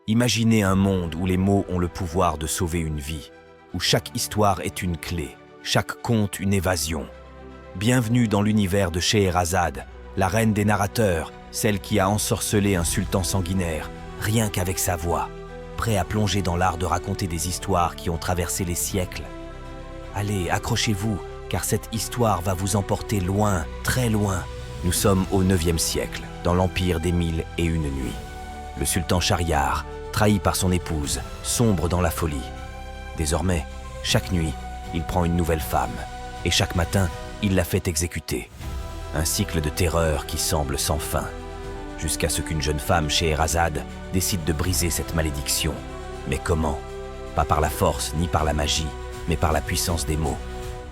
Imaginez un monde où les mots ont le pouvoir de sauver une vie, où chaque histoire est une clé, chaque conte une évasion. Bienvenue dans l'univers de Scheherazade, la reine des narrateurs, celle qui a ensorcelé un sultan sanguinaire, rien qu'avec sa voix, prêt à plonger dans l'art de raconter des histoires qui ont traversé les siècles. Allez, accrochez-vous, car cette histoire va vous emporter loin, très loin. Nous sommes au 9e siècle, dans l'empire des 1001 nuits. Le sultan Shahriar, trahi par son épouse, sombre dans la folie. Désormais, chaque nuit, il prend une nouvelle femme, et chaque matin, il la fait exécuter. Un cycle de terreur qui semble sans fin, jusqu'à ce qu'une jeune femme, Scheherazade, décide de briser cette malédiction. Mais comment? Pas par la force ni par la magie, mais par la puissance des mots.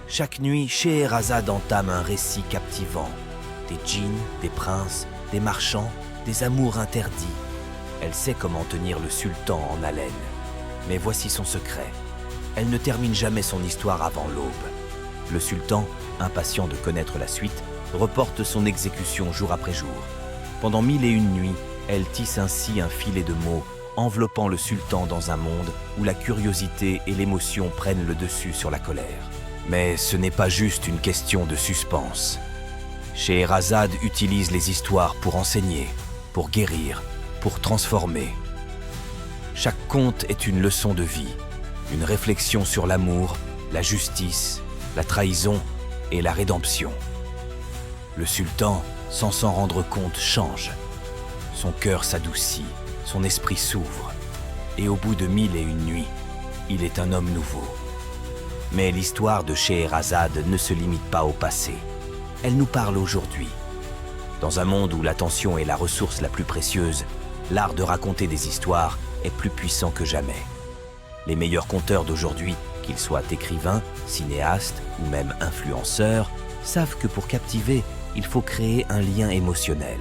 Chaque nuit, Scheherazade entame un récit captivant. Des djinns, des princes, des marchands, des amours interdits. Elle sait comment tenir le sultan en haleine. Mais voici son secret. Elle ne termine jamais son histoire avant l'aube. Le sultan, impatient de connaître la suite, reporte son exécution jour après jour. Pendant 1001 nuits, elle tisse ainsi un filet de mots, enveloppant le sultan dans un monde où la curiosité et l'émotion prennent le dessus sur la colère. Mais ce n'est pas juste une question de suspense. Scheherazade utilise les histoires pour enseigner, pour guérir, pour transformer. Chaque conte est une leçon de vie, une réflexion sur l'amour, la justice, la trahison et la rédemption. Le sultan, sans s'en rendre compte, change. Son cœur s'adoucit, son esprit s'ouvre, et au bout de 1001 nuits, il est un homme nouveau. Mais l'histoire de Scheherazade ne se limite pas au passé. Elle nous parle aujourd'hui. Dans un monde où l'attention est la ressource la plus précieuse, l'art de raconter des histoires est plus puissant que jamais. Les meilleurs conteurs d'aujourd'hui, qu'ils soient écrivains, cinéastes ou même influenceurs, savent que pour captiver, il faut créer un lien émotionnel.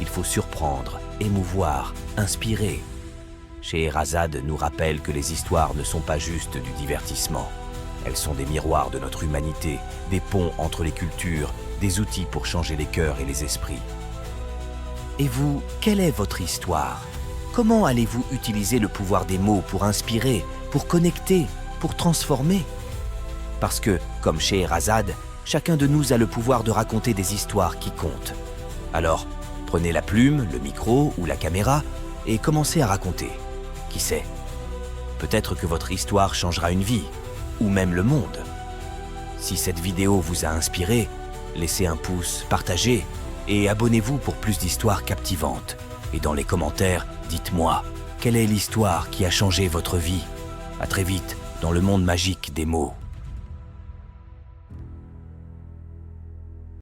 Il faut surprendre, émouvoir, inspirer. Scheherazade nous rappelle que les histoires ne sont pas juste du divertissement. Elles sont des miroirs de notre humanité, des ponts entre les cultures, des outils pour changer les cœurs et les esprits. Et vous, quelle est votre histoire? Comment allez-vous utiliser le pouvoir des mots pour inspirer, pour connecter, pour transformer? Parce que, comme Scheherazade, chacun de nous a le pouvoir de raconter des histoires qui comptent. Alors, prenez la plume, le micro ou la caméra et commencez à raconter. Qui sait? Peut-être que votre histoire changera une vie, ou même le monde. Si cette vidéo vous a inspiré, laissez un pouce, partagez et abonnez-vous pour plus d'histoires captivantes. Et dans les commentaires, dites-moi, quelle est l'histoire qui a changé votre vie? À très vite dans le monde magique des mots.